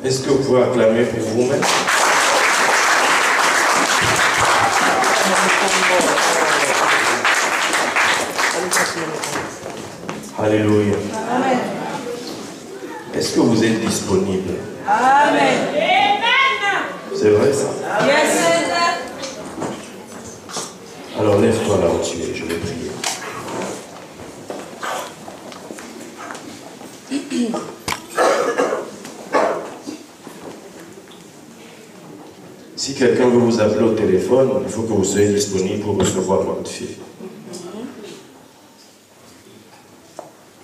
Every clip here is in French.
Est-ce que vous pouvez acclamer pour vous-même? Alléluia. Amen. Est-ce que vous êtes disponible? Amen. C'est vrai ça? Yes. Alors lève-toi là où tu es, je vais prier. Si quelqu'un veut vous appeler au téléphone, il faut que vous soyez disponible pour recevoir votre fille.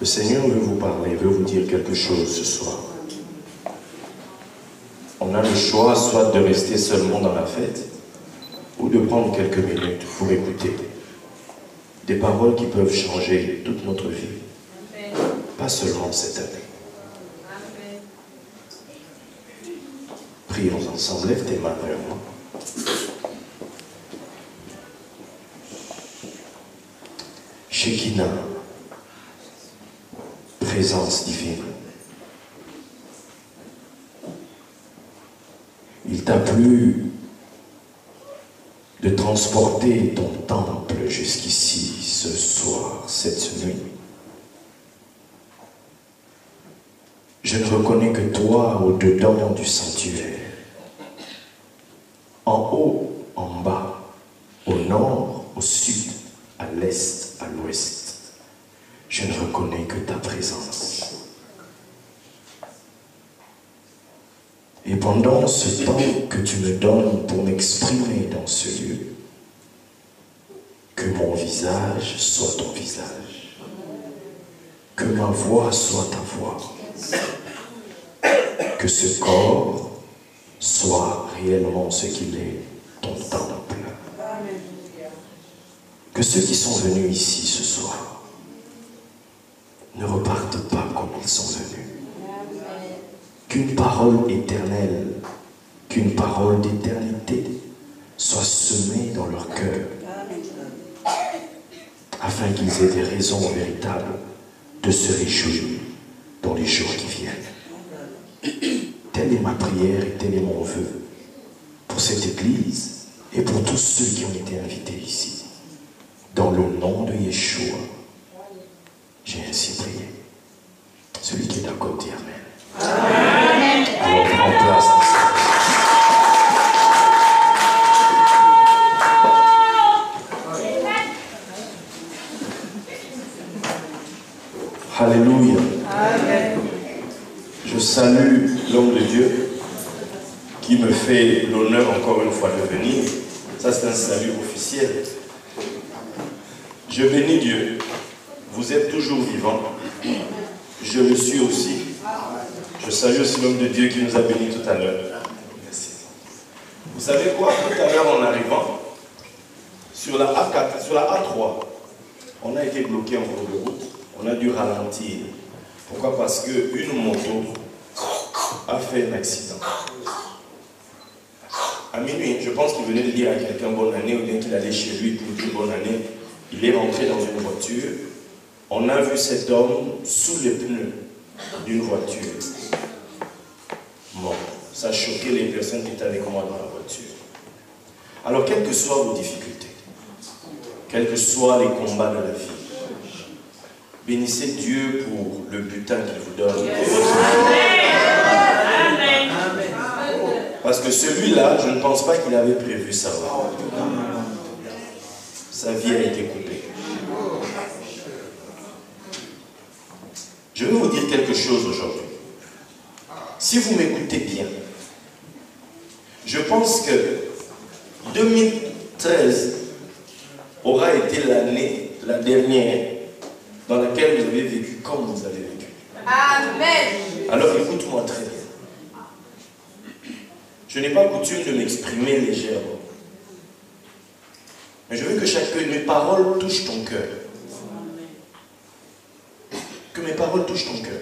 Le Seigneur veut vous parler, veut vous dire quelque chose ce soir. On a le choix soit de rester seulement dans la fête ou de prendre quelques minutes pour écouter des paroles qui peuvent changer toute notre vie. Pas seulement cette année. Prions ensemble, lève tes mains vers moi. Shekinah, présence divine. Il t'a plu de transporter ton temple jusqu'ici ce soir, cette nuit. Je ne reconnais que toi au-dedans du sanctuaire. En haut, en bas, au nord, au sud, à l'est, à l'ouest. Je ne reconnais que ta présence. Et pendant ce temps que tu me donnes pour m'exprimer dans ce lieu, que mon visage soit ton visage, que ma voix soit ta voix, que ce corps soit réellement ce qu'il est, ton temple. Que ceux qui sont venus ici ce soir ne repartent pas comme ils sont venus. Qu'une parole éternelle, qu'une parole d'éternité soit semée dans leur cœur, afin qu'ils aient des raisons véritables de se réjouir dans les jours qui viennent. Telle est ma prière et tel est mon vœu pour cette église et pour tous ceux qui ont été invités ici. Dans le nom de Yeshua, j'ai ainsi prié. Celui qui est d'accord dit Amen. Amen. Alors prends place. Alléluia. Amen. Je salue l'homme de Dieu qui me fait l'honneur encore une fois de venir. Ça c'est un salut officiel. Je bénis Dieu. Vous êtes toujours vivant. Je le suis aussi. Je salue aussi l'homme de Dieu qui nous a bénis tout à l'heure. Merci. Vous savez quoi? Tout à l'heure en arrivant, sur la A4, sur la A3, on a été bloqué en cours de route. On a dû ralentir. Pourquoi? Parce qu'une moto a fait un accident. À minuit, je pense qu'il venait de dire à quelqu'un bonne année, ou bien qu'il allait chez lui pour dire bonne année. Il est rentré dans une voiture. On a vu cet homme sous les pneus d'une voiture. Bon, ça a choqué les personnes qui étaient avec moi dans la voiture. Alors, quelles que soient vos difficultés, quels que soient les combats de la vie, bénissez Dieu pour le butin qu'il vous donne. Amen. Parce que celui-là, je ne pense pas qu'il avait prévu ça. Sa vie a été coupée. Je vais vous dire quelque chose aujourd'hui. Si vous m'écoutez bien, je pense que 2013 aura été l'année, la dernière, dans laquelle vous avez vécu comme vous avez vécu. Amen. Alors écoute-moi très bien. Je n'ai pas coutume de m'exprimer légèrement. Mais je veux que mes paroles touchent ton cœur. Que mes paroles touchent ton cœur.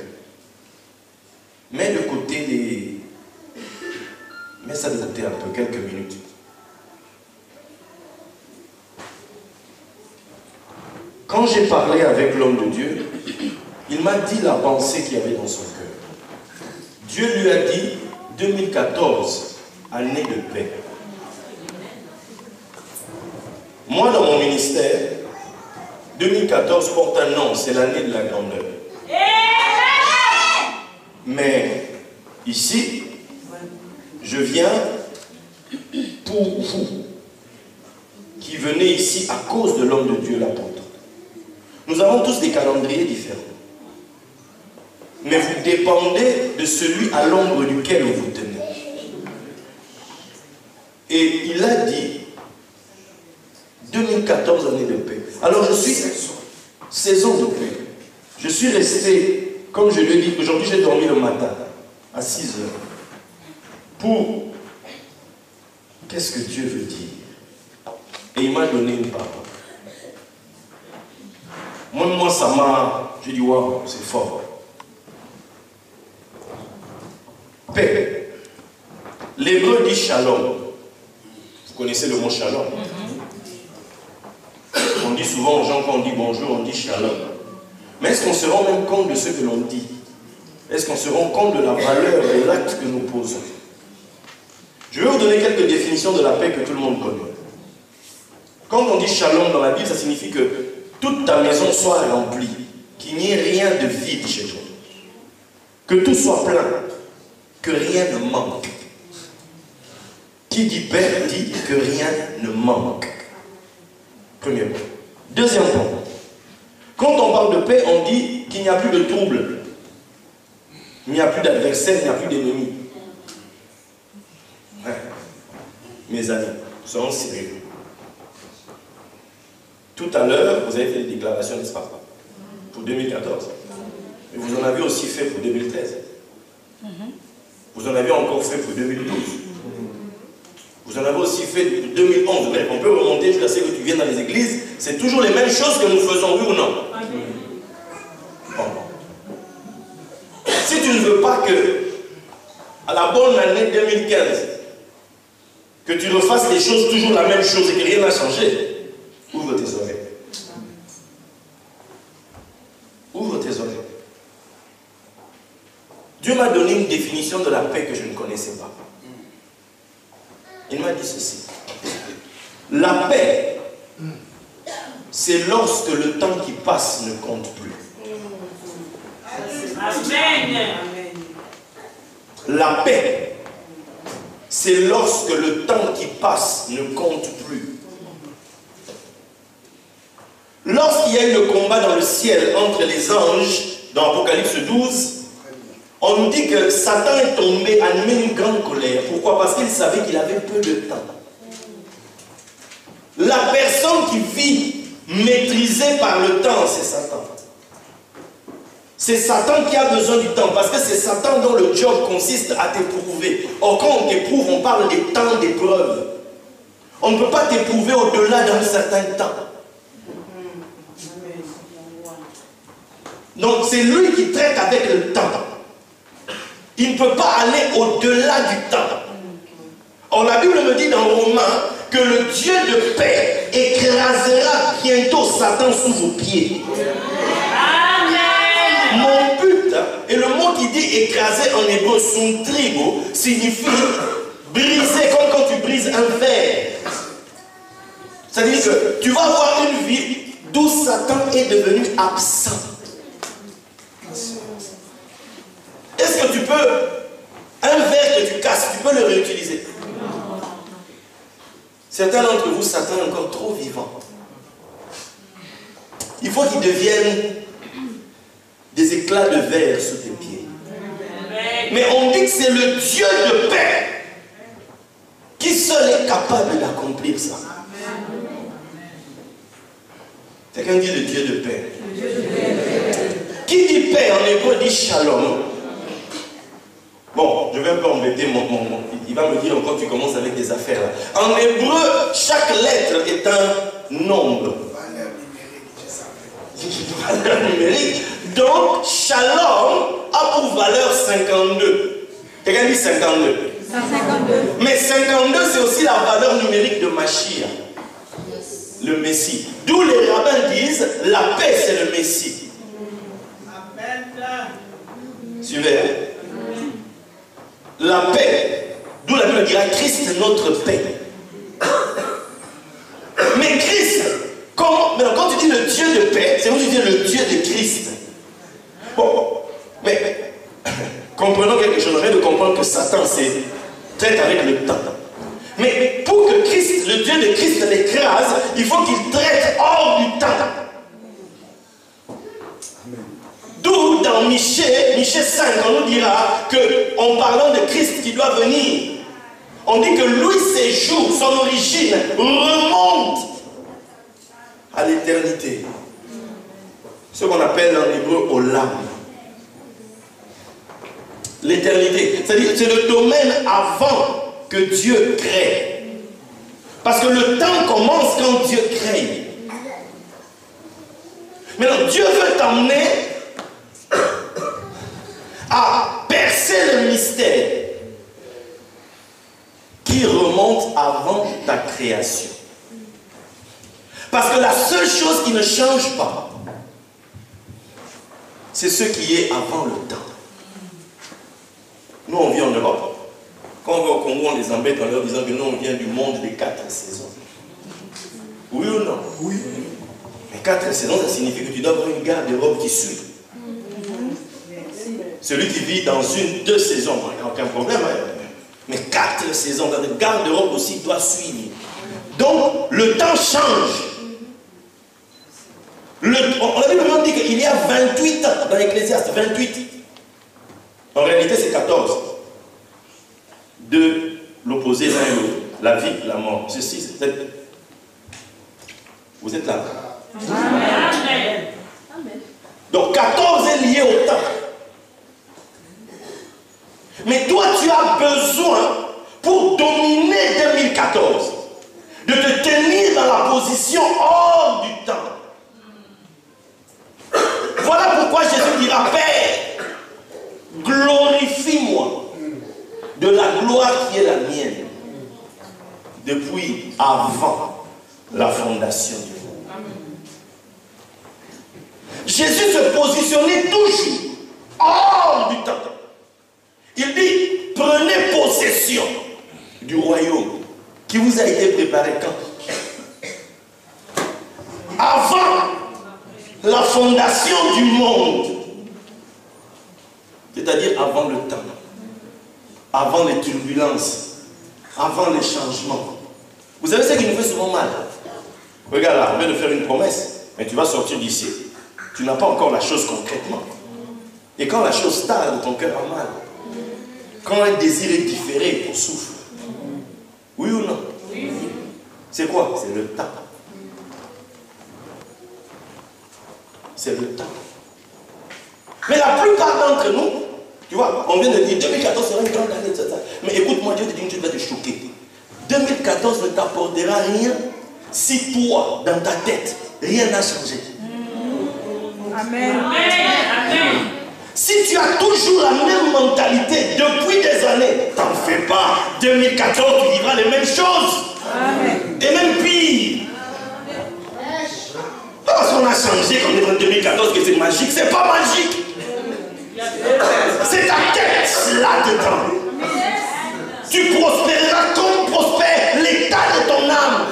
Mets de côté les... Mets ça de côté un peu, quelques minutes. Quand j'ai parlé avec l'homme de Dieu, il m'a dit la pensée qu'il y avait dans son cœur. Dieu lui a dit 2014, année de paix. Moi, dans mon ministère, 2014 porte un nom, c'est l'année de la grandeur. Mais ici, je viens pour vous qui venez ici à cause de l'homme de Dieu, l'apôtre. Nous avons tous des calendriers différents. Mais vous dépendez de celui à l'ombre duquel vous vous tenez. Et il a dit 2014 année de paix. Alors je suis saison de paix. Je suis resté, comme je l'ai dit, aujourd'hui j'ai dormi le matin à 6 heures. Pour qu'est-ce que Dieu veut dire? Et il m'a donné une parole. Moi ça m'a... J'ai dit, waouh, c'est fort. Paix. L'hébreu dit shalom. Vous connaissez le mot shalom? On dit souvent aux gens, quand on dit bonjour, on dit shalom. Mais est-ce qu'on se rend même compte de ce que l'on dit? Est-ce qu'on se rend compte de la valeur de l'acte que nous posons? Je vais vous donner quelques définitions de la paix que tout le monde connaît. Quand on dit shalom dans la Bible, ça signifie que toute ta maison soit remplie, qu'il n'y ait rien de vide chez toi, que tout soit plein, que rien ne manque. Qui dit paix dit que rien ne manque. Premier point. Deuxième point. Quand on parle de paix, on dit qu'il n'y a plus de trouble. Il n'y a plus d'adversaire, il n'y a plus d'ennemis. Ouais. Mes amis, soyons sérieux. Tout à l'heure, vous avez fait des déclarations, n'est-ce pas? Pour 2014. Et vous en avez aussi fait pour 2013. Vous en avez encore fait pour 2012. Vous en avez aussi fait depuis 2011. On peut remonter jusqu'à ce que tu viennes dans les églises. C'est toujours les mêmes choses que nous faisons, oui ou non? Bon. Si tu ne veux pas que, à la bonne année 2015, que tu refasses les choses, toujours la même chose et que rien n'a changé, ouvre tes oreilles. Ouvre tes oreilles. Dieu m'a donné une définition de la paix que je ne connaissais pas. Il m'a dit ceci. La paix, c'est lorsque le temps qui passe ne compte plus. Amen. La paix, c'est lorsque le temps qui passe ne compte plus. Lorsqu'il y a eu le combat dans le ciel entre les anges, dans Apocalypse 12, on nous dit que Satan est tombé, animé d'une grande colère. Pourquoi? Parce qu'il savait qu'il avait peu de temps. La personne qui vit maîtrisée par le temps, c'est Satan. C'est Satan qui a besoin du temps, parce que c'est Satan dont le job consiste à t'éprouver. Or, quand on t'éprouve, on parle des temps d'épreuve. On ne peut pas t'éprouver au-delà d'un certain temps. Donc, c'est lui qui traite avec le temps. Il ne peut pas aller au-delà du temps. Or, la Bible me dit dans Romains que le Dieu de paix écrasera bientôt Satan sous vos pieds. Amen. Mon but, et le mot qui dit écraser en hébreu, suntribo, signifie briser, comme quand tu brises un verre. C'est-à-dire que tu vas avoir une vie d'où Satan est devenu absent. Est-ce que tu peux, un verre que tu casses, tu peux le réutiliser? Certains d'entre vous, Satan est encore trop vivant. Il faut qu'il devienne des éclats de verre sous tes pieds. Mais on dit que c'est le Dieu de paix qui seul est capable d'accomplir ça. Quelqu'un dit le Dieu de paix. Qui dit paix en hébreu dit shalom. Bon, je vais un peu embêter il va me dire encore tu commences avec des affaires là. En hébreu, chaque lettre est un nombre. Valeur numérique. Donc, shalom a pour valeur 52. Quelqu'un dit 52. 52. Mais 52, c'est aussi la valeur numérique de Mashiach, le Messie. D'où les rabbins disent la paix, c'est le Messie. Suivez. la paix. D'où la Bible dira Christ est notre paix. Mais Christ, quand tu dis le Dieu de paix, c'est comme tu dis le Dieu de Christ. Bon, mais comprenons quelque chose, on vient de comprendre que Satan traite avec le temps. Mais pour que Christ, le Dieu de Christ l'écrase, il faut qu'il traite hors du temps. D'où dans Michée 5, on nous dira qu'en parlant de Christ qui doit venir, on dit que lui, ses jours, son origine remonte à l'éternité. Ce qu'on appelle en hébreu olam. L'éternité. C'est-à-dire que c'est le domaine avant que Dieu crée. Parce que le temps commence quand Dieu crée. Maintenant, Dieu veut t'emmener à percer le mystère qui remonte avant ta création. Parce que la seule chose qui ne change pas, c'est ce qui est avant le temps. Nous, on vit en Europe. Quand on va au Congo, on les embête en leur disant que nous, on vient du monde des 4 saisons. Oui ou non? Oui. Mais 4 saisons, ça signifie que tu dois avoir une garde-robe qui suit. Celui qui vit dans 2 saisons, il n'y a aucun problème. Hein? Mais 4 saisons, dans une garde-robe aussi doit suivre. Donc, le temps change. On a même dit qu'il y a 28 ans dans l'Ecclésiaste, 28. En réalité, c'est 14. De l'opposé l'un et l'autre. La vie, la mort. Ceci, c'est peut-être. Vous êtes là. Amen. Donc 14 est lié au temps. Mais toi, tu as besoin, pour dominer 2014, de te tenir dans la position hors du temps. Voilà pourquoi Jésus dira, Père, glorifie-moi de la gloire qui est la mienne depuis avant la fondation du monde. Jésus se positionnait toujours hors du temps. Il dit, prenez possession du royaume qui vous a été préparé quand? Avant la fondation du monde. C'est-à-dire avant le temps. Avant les turbulences. Avant les changements. Vous savez ce qui nous fait souvent mal? Regarde là, on vient de faire une promesse, mais tu vas sortir d'ici. Tu n'as pas encore la chose concrètement. Et quand la chose tarde, ton cœur a mal. Quand un désir est différé, on souffre. Oui ou non? Oui. C'est quoi? C'est le temps. C'est le temps. Mais la plupart d'entre nous, tu vois, on vient de dire 2014 sera une grande année, etc. Mais écoute-moi, Dieu te dit une chose qui va te choquer. 2014 ne t'apportera rien si toi, dans ta tête, rien n'a changé. Amen. Amen. Si tu as toujours la même mentalité depuis des années, t'en fais pas. 2014, tu vivras les mêmes choses. Amen. Et même pire. Pas parce qu'on a changé qu'on est en 2014 que c'est magique. C'est pas magique. C'est ta tête là-dedans. Tu prospéreras comme prospère l'état de ton âme.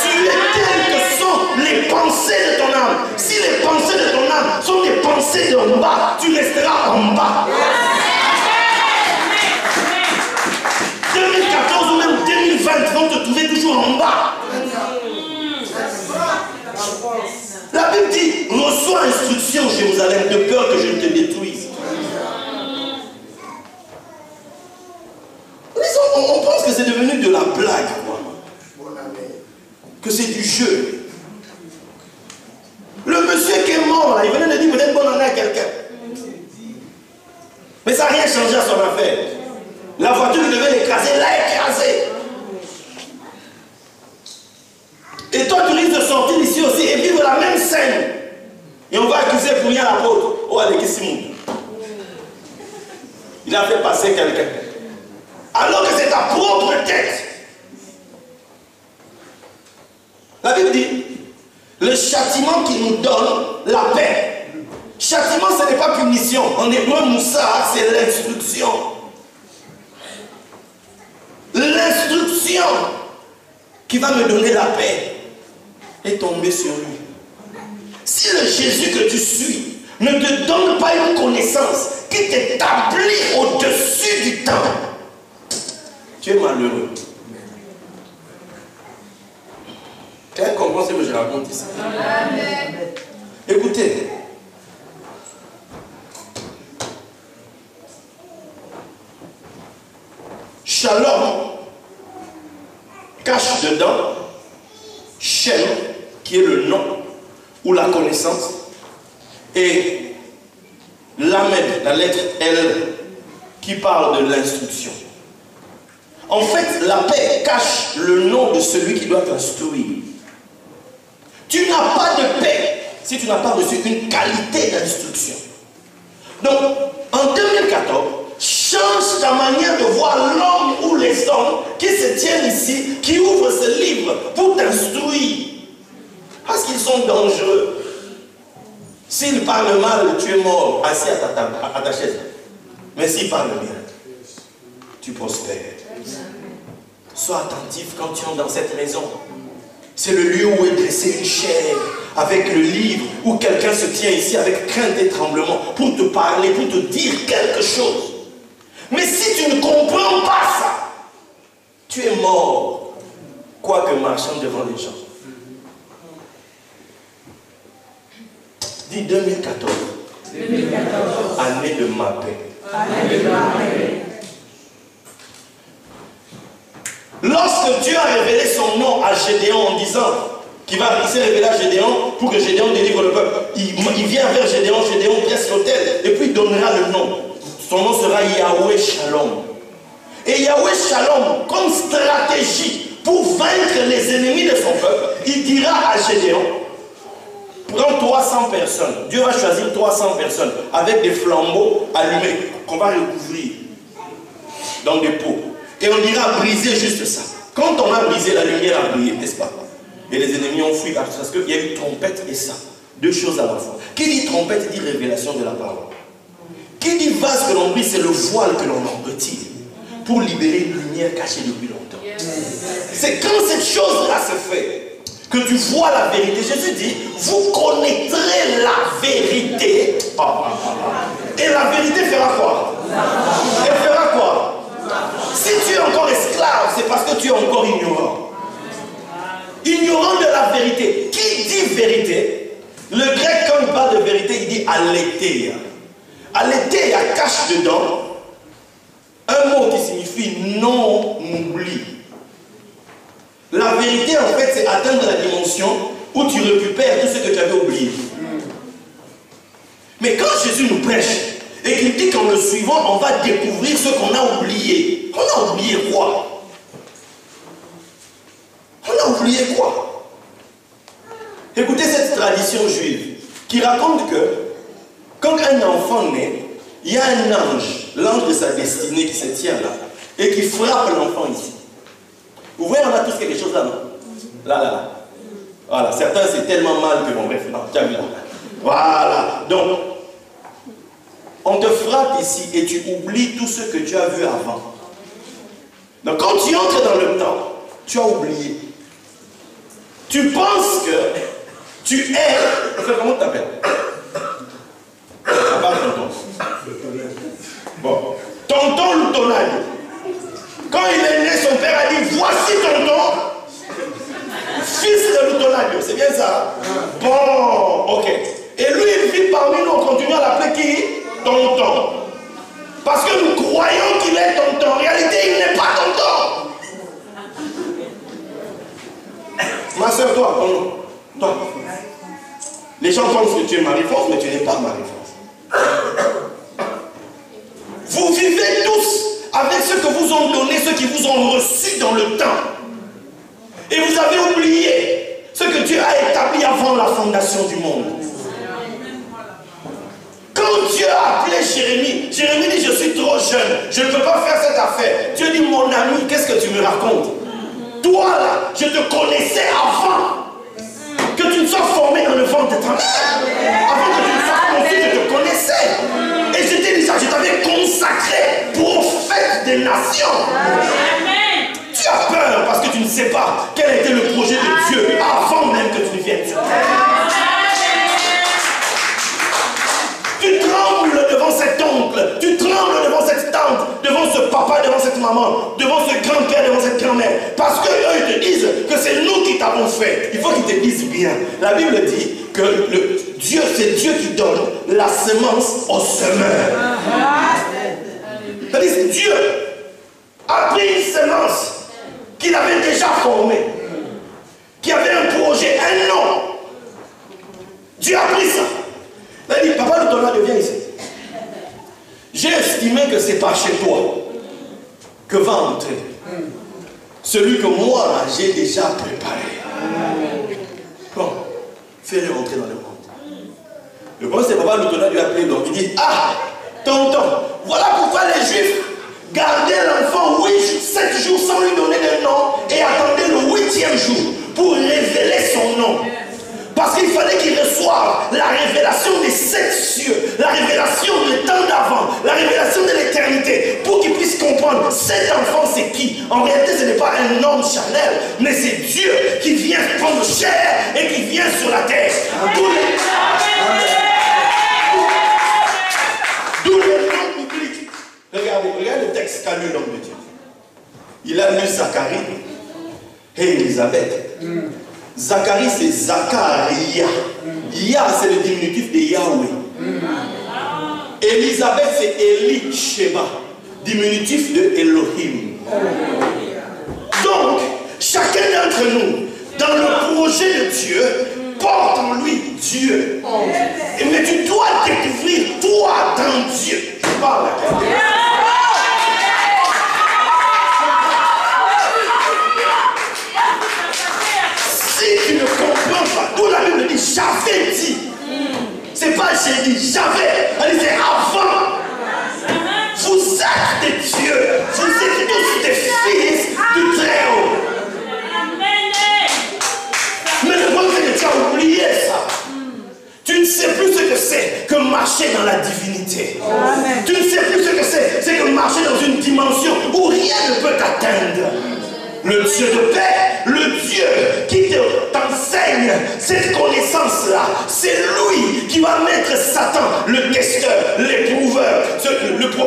Tu es tel que sont les pensées de ton âme. Si les pensées de ton âme sont des pensées d'en bas, tu resteras en bas. 2014 ou même 2020 vont te trouver toujours en bas. La Bible dit, reçois instruction, Jérusalem, de peur que je ne te détruise. On pense que c'est devenu de la blague, quoi. Que c'est du jeu. Le monsieur qui est mort, là, il venait de dire peut-être bonne année à quelqu'un. Mais ça n'a rien changé à son affaire. La voiture qui devait l'écraser, l'a écrasé. Et toi, tu risques de sortir ici aussi et vivre la même scène. Et on va accuser pour rien l'apôtre. Oh, Aleki Simon. Il a fait passer quelqu'un. Alors que c'est ta propre tête. La Bible dit, le châtiment qui nous donne la paix. Châtiment, ce n'est pas punition. En hébreu, Moussa, c'est l'instruction. qui va me donner la paix, est tombé sur lui. Si le Jésus que tu suis ne te donne pas une connaissance qui t'établit au-dessus du temps, tu es malheureux. Quelqu'un comprend ce que je raconte ici? Amen. Écoutez. Shalom cache dedans Shem, qui est le nom ou la connaissance, et Lamed, la lettre L, qui parle de l'instruction. En fait, la paix cache le nom de celui qui doit t'instruire. Tu n'as pas de paix si tu n'as pas reçu une qualité d'instruction. Donc, en 2014, change ta manière de voir l'homme ou les hommes qui se tiennent ici, qui ouvrent ce livre pour t'instruire. Parce qu'ils sont dangereux. S'ils parlent mal, tu es mort, assis à ta table, à ta chaise. Mais s'ils parlent bien, tu prospères. Sois attentif quand tu entres dans cette maison. C'est le lieu où est dressée une chaire avec le livre, où quelqu'un se tient ici avec crainte et tremblement pour te parler, pour te dire quelque chose. Mais si tu ne comprends pas ça, tu es mort, quoique marchant devant les gens. Dis 2014. 2014. Année de ma paix. Année de ma paix. Lorsque Dieu a révélé son nom à Gédéon en disant qu'il s'est révélé à Gédéon pour que Gédéon délivre le peuple, il vient vers Gédéon, Gédéon dresse l'autel et puis il donnera le nom. Son nom sera Yahweh Shalom. Et Yahweh Shalom, comme stratégie pour vaincre les ennemis de son peuple, il dira à Gédéon, prends 300 personnes. Dieu va choisir 300 personnes avec des flambeaux allumés qu'on va recouvrir dans des pots. Et on ira briser juste ça. Quand on a brisé, la lumière a brillé, n'est-ce pas? Et les ennemis ont fui parce qu'il y a eu trompette et ça. Deux choses à la fois. Qui dit trompette dit révélation de la parole. Qui dit vase que l'on brise, c'est le voile que l'on en retire pour libérer une lumière cachée depuis longtemps. C'est quand cette chose-là se fait que tu vois la vérité. Jésus dit, vous connaîtrez la vérité. Et la vérité fera quoi? Elle fera quoi? Si tu es encore esclave, c'est parce que tu es encore ignorant. Ignorant de la vérité. Qui dit vérité? Le grec, quand il parle de vérité, il dit aletheia. Aletheia cache dedans un mot qui signifie non-oubli. La vérité, en fait, c'est atteindre la dimension où tu récupères tout ce que tu avais oublié. Mais quand Jésus nous prêche, et qu'il dit qu'en le suivant, on va découvrir ce qu'on a oublié. On a oublié quoi? On a oublié quoi? Écoutez cette tradition juive qui raconte que quand un enfant naît, il y a un ange, l'ange de sa destinée qui se tient là, et qui frappe l'enfant ici. Vous voyez, on a tous quelque chose là, non? Là. Voilà, certains c'est tellement mal que bon, bref, non, tu as vu là. Voilà, donc, on te frappe ici et tu oublies tout ce que tu as vu avant. Donc quand tu entres dans le temps, tu as oublié. Tu penses que tu es... Comment tu t'appelles? Bon. Tonton Loutonade. Quand il est né, son père a dit, voici tonton, fils de Loutonade. C'est bien ça? Bon, ok. Et lui, il vit parmi nous, on continue à l'appeler qui? Tonton. Parce que nous croyons qu'il est tonton. En réalité, il n'est pas tonton. Ma soeur, toi. Les gens pensent que tu es Marie-France, mais tu n'es pas Marie-France. Vous vivez tous avec ce que vous ont donné, ce qui vous ont reçu dans le temps. Et vous avez oublié ce que Dieu a établi avant la fondation du monde. Quand Dieu a appelé Jérémie, Jérémie dit, je suis trop jeune, je ne peux pas faire cette affaire. Dieu dit, mon ami, qu'est-ce que tu me racontes? Toi là, je te connaissais avant que tu ne sois formé dans le ventre de ta mère. Avant que tu ne sois conçu, je te connaissais. Et je t'avais consacré prophète des nations. Amen. Tu as peur parce que tu ne sais pas quel était le projet de Dieu avant même que tu ne viennes sur terre. Tu trembles devant cet oncle, tu trembles devant cette tante, devant ce papa, devant cette maman, devant ce grand-père, devant cette grand-mère. Parce qu'eux, ils te disent que c'est nous qui t'avons fait. Il faut qu'ils te disent bien. La Bible dit que Dieu, c'est Dieu qui donne la semence au semeur. C'est-à-dire que Dieu a pris une semence qu'il avait déjà formée, qui avait un projet, un nom. Dieu a pris ça. Il a dit, papa le tonnerre, viens ici. J'ai estimé que c'est pas chez toi que va entrer celui que moi j'ai déjà préparé. Bon, fais-le rentrer dans le monde. Le premier, c'est papa le tonnerre lui a appelé l'homme. Il dit, ah, tonton, voilà pourquoi les Juifs gardaient l'enfant 7 jours sans lui donner de nom et attendaient le 8e jour pour révéler son nom. Parce qu'il fallait qu'il reçoive la révélation des 7 cieux, la révélation du temps d'avant, la révélation de l'éternité, pour qu'il puisse comprendre cet enfant c'est qui. En réalité, ce n'est pas un homme charnel, mais c'est Dieu qui vient prendre chair et qui vient sur la terre. D'où le nom biblique. Regardez le texte qu'a lu l'homme de Dieu. Il a lu Zacharie et Élisabeth. Zacharie, c'est Zacharia. Yah, c'est le diminutif de Yahweh. Élisabeth, c'est Elisheba, diminutif de Elohim. Donc, chacun d'entre nous, dans le projet de Dieu, porte en lui Dieu. Mais tu dois découvrir toi dans Dieu. Je parle à quelqu'un. Si tu ne comprends pas, d'où la Bible dit j'avais dit. C'est pas j'ai dit, j'avais. Elle dit c'est avant. Vous êtes des dieux. Vous êtes tous des fils du Très-Haut. Mais le problème c'est que tu as oublié ça. Tu ne sais plus ce que c'est que marcher dans la divinité. Amen. Tu ne sais plus ce que c'est que marcher dans une dimension où rien ne peut t'atteindre. Le Dieu de paix, le Dieu qui t'enseigne cette connaissance-là, c'est lui qui va mettre Satan, le testeur, l'éprouveur,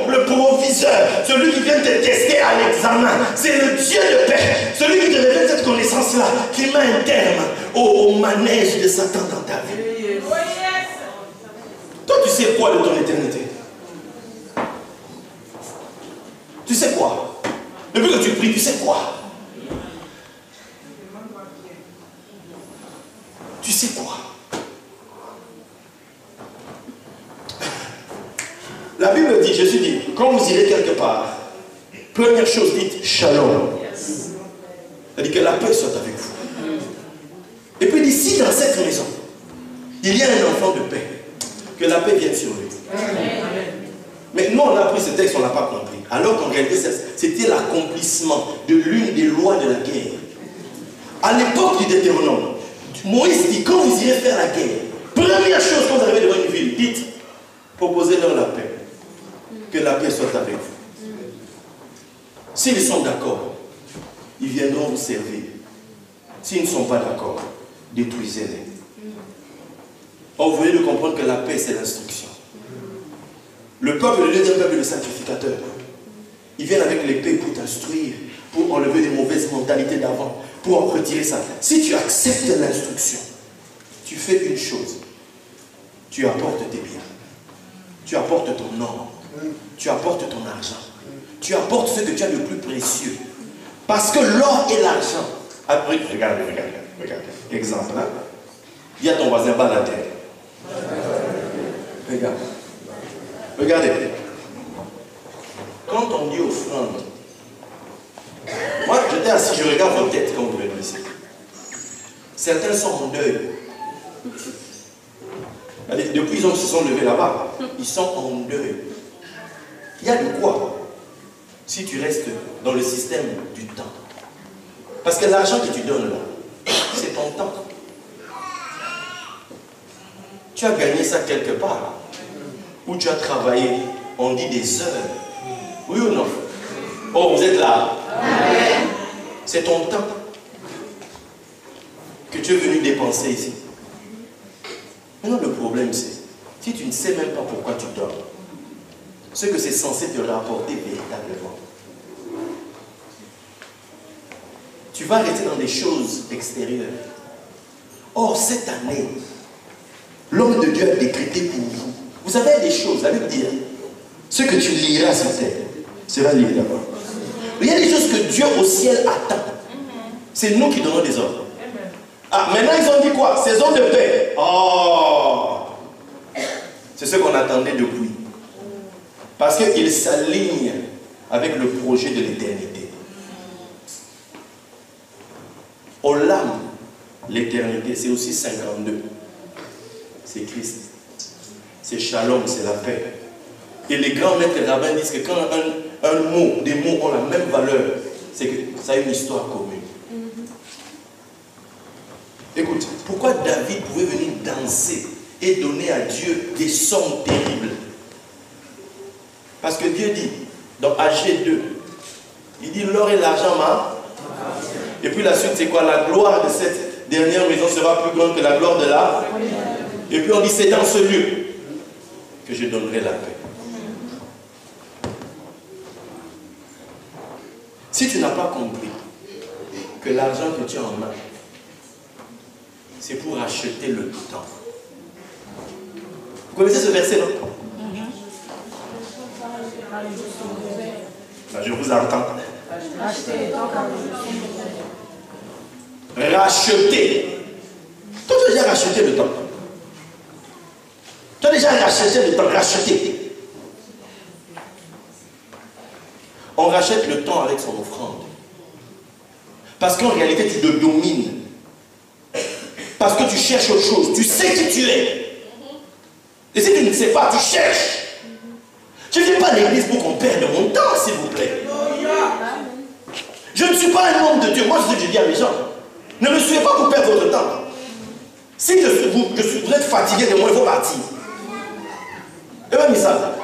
le proviseur, celui qui vient te tester à l'examen. C'est le Dieu de paix, celui qui te révèle cette connaissance-là, qui met un terme au manège de Satan dans ta vie. Toi, tu sais quoi de ton éternité? Tu sais quoi? Depuis que tu pries, tu sais quoi? Tu sais quoi? La Bible dit, Jésus dit, quand vous irez quelque part, première chose, dites shalom. C'est-à-dire que la paix soit avec vous. Et puis d'ici, dans cette maison, il y a un enfant de paix. Que la paix vienne sur lui. Mais nous, on a appris ce texte, on ne l'a pas compris. Alors qu'en réalité, c'était l'accomplissement de l'une des lois de la guerre. À l'époque du Deutéronome, Moïse dit, quand vous irez faire la guerre, première chose quand vous arrivez devant une ville, dites, proposez-leur la paix. Que la paix soit avec vous. S'ils sont d'accord, ils viendront vous servir. S'ils ne sont pas d'accord, détruisez-les. Or, vous venez de comprendre que la paix, c'est l'instruction. Le peuple, le deuxième peuple, le sacrificateur, ils viennent avec l'épée pour t'instruire, pour enlever des mauvaises mentalités d'avant, pour en retirer ça. Si tu acceptes l'instruction, tu fais une chose. Tu apportes tes biens. Tu apportes ton or. Tu apportes ton argent. Tu apportes ce que tu as de plus précieux. Parce que l'or et l'argent. Après, regarde. Exemple, hein? Il y a ton voisin Balader. Regarde. Regardez. Quand on dit offrande, moi j'étais assis, je regarde vos têtes quand vous venez ici. Certains sont en deuil. Depuis ils se sont levés là-bas, ils sont en deuil. Il y a de quoi si tu restes dans le système du temps. Parce que l'argent que tu donnes là, c'est ton temps. Tu as gagné ça quelque part. Où tu as travaillé, on dit des heures. Oui ou non? Oh, vous êtes là. C'est ton temps. tu es venu dépenser ici. Maintenant, le problème, c'est, si tu ne sais même pas pourquoi tu dors, ce que c'est censé te rapporter véritablement, tu vas rester dans des choses extérieures. Or, cette année, l'homme de Dieu a décrété pour vous. Vous avez des choses, ça veut dire, ce que tu liras sur terre, sera lié d'abord. Il y a des choses que Dieu au ciel attend. C'est nous qui donnons des ordres. Ah, maintenant ils ont dit quoi? Saison de paix. Oh! C'est ce qu'on attendait depuis. Parce qu'il s'aligne avec le projet de l'éternité. Olam, l'éternité, c'est aussi 52. C'est Christ. C'est Shalom, c'est la paix. Et les grands maîtres rabbins disent que quand des mots ont la même valeur, c'est que ça a une histoire commune. Écoute, pourquoi David pouvait venir danser et donner à Dieu des sommes terribles? Parce que Dieu dit, dans AG 2, il dit l'or et l'argent et puis la suite c'est quoi? La gloire de cette dernière maison sera plus grande que la gloire de la. Et puis on dit c'est dans ce lieu que je donnerai la paix. Si tu n'as pas compris que l'argent que tu as en main, c'est pour acheter le temps. Vous connaissez ce verset, non? Je vous entends. Racheter. Toi, tu as déjà racheté le temps. Tu as déjà racheté le temps. Racheter. On rachète le temps avec son offrande. Parce qu'en réalité, tu te domines. Parce que tu cherches autre chose. Tu sais qui tu es. Et si tu ne sais pas, tu cherches. Je ne viens pas à l'église pour qu'on perde mon temps, s'il vous plaît. Je ne suis pas un homme de Dieu. Moi, c'est ce que je dis à mes gens. Ne me suivez pas pour perdre votre temps. Si vous êtes fatigué de moi, il faut partir. Et même ça.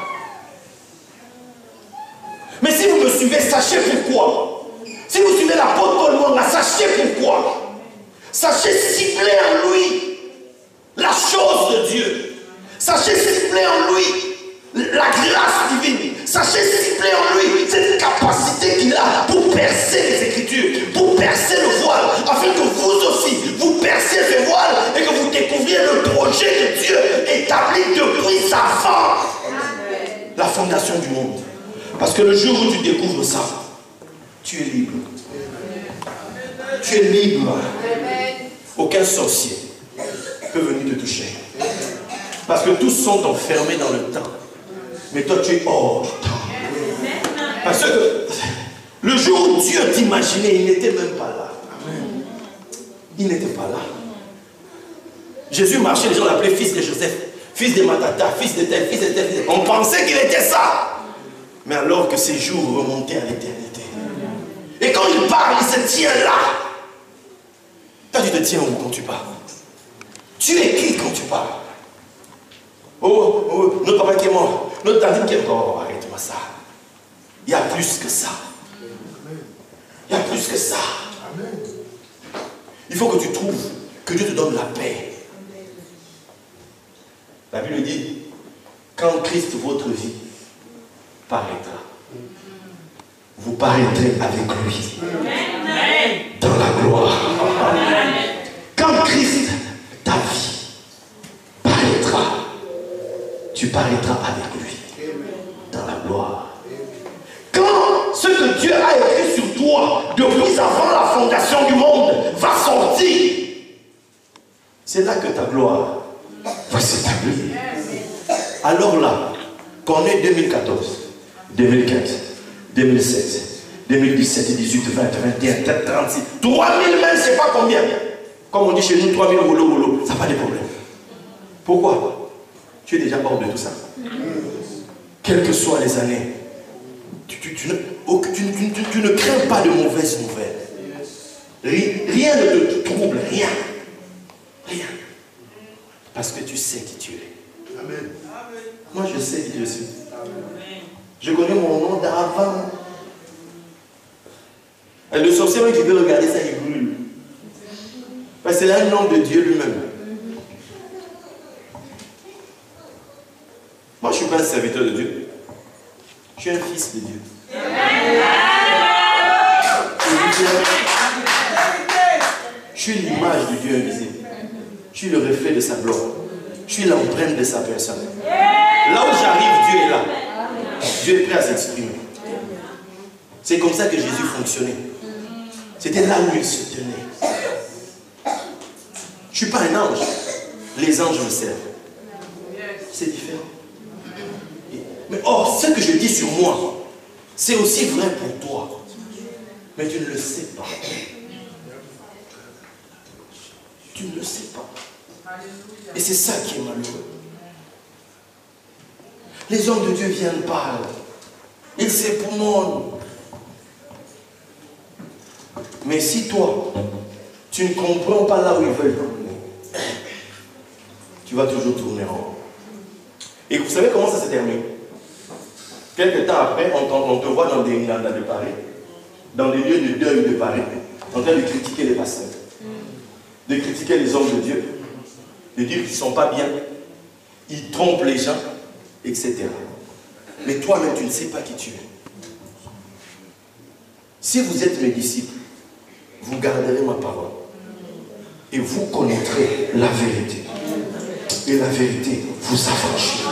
Mais si vous me suivez, sachez pourquoi. Si vous suivez l'apôtre Paul Monga, sachez pourquoi. Sachez cibler en lui la chose de Dieu. Sachez cibler en lui la grâce divine. Sachez cibler en lui cette capacité qu'il a pour percer les Écritures, pour percer le voile, afin que vous aussi, vous perciez ce voile et que vous découvriez le projet de Dieu établi depuis avant la fondation du monde. Parce que le jour où tu découvres ça, tu es libre. Tu es libre. Aucun sorcier peut venir te toucher. Parce que tous sont enfermés dans le temps. Mais toi, tu es hors du temps. Parce que le jour où Dieu t'imaginait, il n'était même pas là. Il n'était pas là. Jésus marchait, les gens l'appelaient fils de Joseph, fils de Matata, fils de tel, fils de tel. On pensait qu'il était ça. Mais alors que ses jours remontaient à l'éternité. Et quand il parle, il se tient là. Toi, tu te tiens où quand tu parles? Tu es qui quand tu parles? Oh, notre papa qui est mort, notre tante qui est mort. Oh, arrête-moi ça. Il y a plus que ça. Il y a plus que ça. Il faut que tu trouves que Dieu te donne la paix. La Bible dit, quand Christ, votre vie, paraîtra, vous paraîtrez avec lui dans la gloire. Quand Christ, ta vie, paraîtra, tu paraîtras avec lui dans la gloire. Quand ce que Dieu a écrit sur toi depuis avant la fondation du monde va sortir, c'est là que ta gloire va s'établir. Alors là, qu'on est 2014, 2015, 2016, 2017, 18, 20, 21, 36, 3000 même, je ne sais pas combien. Comme on dit chez nous, 3000 rouleaux, ça n'a pas de problème. Pourquoi? Tu es déjà hors de tout ça. Quelles que soient les années, tu ne crains pas de mauvaises nouvelles. Rien ne te trouble, rien. Rien. Parce que tu sais qui tu es. Amen. Moi, je sais qui je suis. Je connais mon nom d'avant. Le sorcier qui veut regarder ça, il brûle. Parce c'est un nom de Dieu lui-même. Moi, je ne suis pas un serviteur de Dieu. Je suis un fils de Dieu. Je suis l'image de Dieu invisible. Je suis le reflet de sa gloire. Je suis l'empreinte de sa personne. Là où j'arrive, Dieu est là. Dieu est prêt à s'exprimer. C'est comme ça que Jésus fonctionnait. C'était là où il se tenait. Je ne suis pas un ange. Les anges me servent. C'est différent. Mais or, ce que je dis sur moi, c'est aussi vrai pour toi. Mais tu ne le sais pas. Tu ne le sais pas. Et c'est ça qui est malheureux. Les hommes de Dieu viennent parler. Ils s'époumonnent. Mais si toi, tu ne comprends pas là où ils veulent tourner, tu vas toujours tourner en rond. Et vous savez comment ça se termine? Quelques temps après, on te voit dans des de Paris, dans des lieux de deuil de Paris, en train de critiquer les pasteurs, de critiquer les hommes de Dieu, de dire qu'ils ne sont pas bien, ils trompent les gens, etc. Mais toi-même, tu ne sais pas qui tu es. Si vous êtes mes disciples, vous garderez ma parole et vous connaîtrez la vérité. Et la vérité vous affranchira.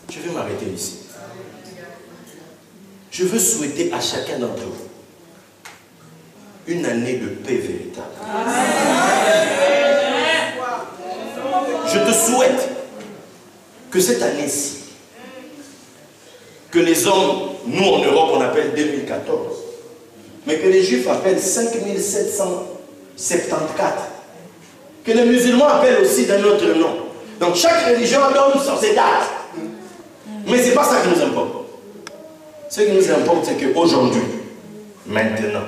Je vais m'arrêter ici. Je veux souhaiter à chacun d'entre vous une année de paix véritable. Je te souhaite que cette année-ci, que les hommes, nous en Europe on appelle 2014, mais que les Juifs appellent 5774, que les musulmans appellent aussi d'un autre nom. Donc chaque religion donne sur ses dates. Mais ce n'est pas ça qui nous importe. Ce qui nous importe, c'est qu'aujourd'hui, maintenant,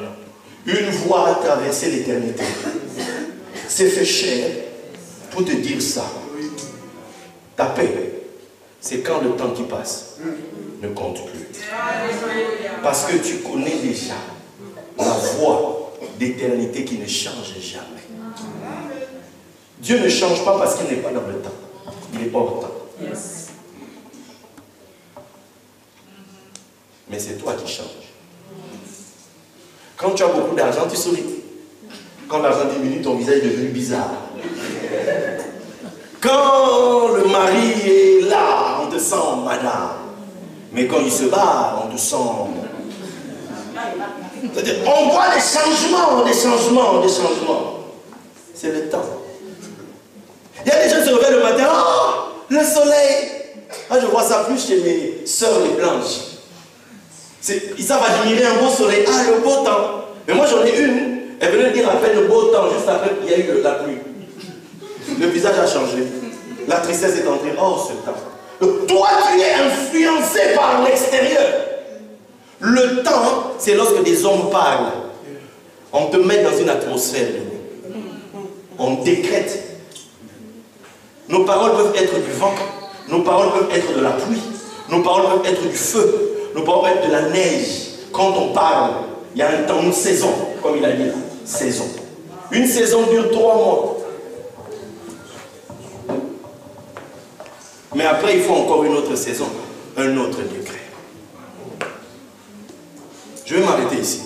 une voie a traversé l'éternité. C'est fait cher pour te dire ça. Ta paix, c'est quand le temps qui passe ne compte plus. Parce que tu connais déjà la voie d'éternité qui ne change jamais. Dieu ne change pas parce qu'il n'est pas dans le temps. Il est hors temps. Mais c'est toi qui changes. Quand tu as beaucoup d'argent, tu souris. Quand l'argent diminue, ton visage est devenu bizarre. Quand le mari est là, on te sent madame. Mais quand il se bat, on te sent... C'est-à-dire, on voit des changements, des changements, des changements. C'est le temps. Il y a des gens qui se réveillent le matin, oh, le soleil. Ah, je vois ça plus chez mes sœurs les blanches. Ils savent admirer un beau soleil. Ah, le beau temps. Mais moi, j'en ai une. Elle venait dire à peine le beau temps, juste après qu'il y a eu la pluie. Le visage a changé. La tristesse est entrée. Oh, ce temps. Donc, toi, tu es influencé par l'extérieur. Le temps, c'est lorsque des hommes parlent. On te met dans une atmosphère. On décrète. Nos paroles peuvent être du vent. Nos paroles peuvent être de la pluie. Nos paroles peuvent être du feu. Nos paroles peuvent être de la neige. Quand on parle, il y a un temps, une saison, comme il a dit là. Saison. Une saison dure 3 mois. Mais après, il faut encore une autre saison. Un autre décret. Je vais m'arrêter ici.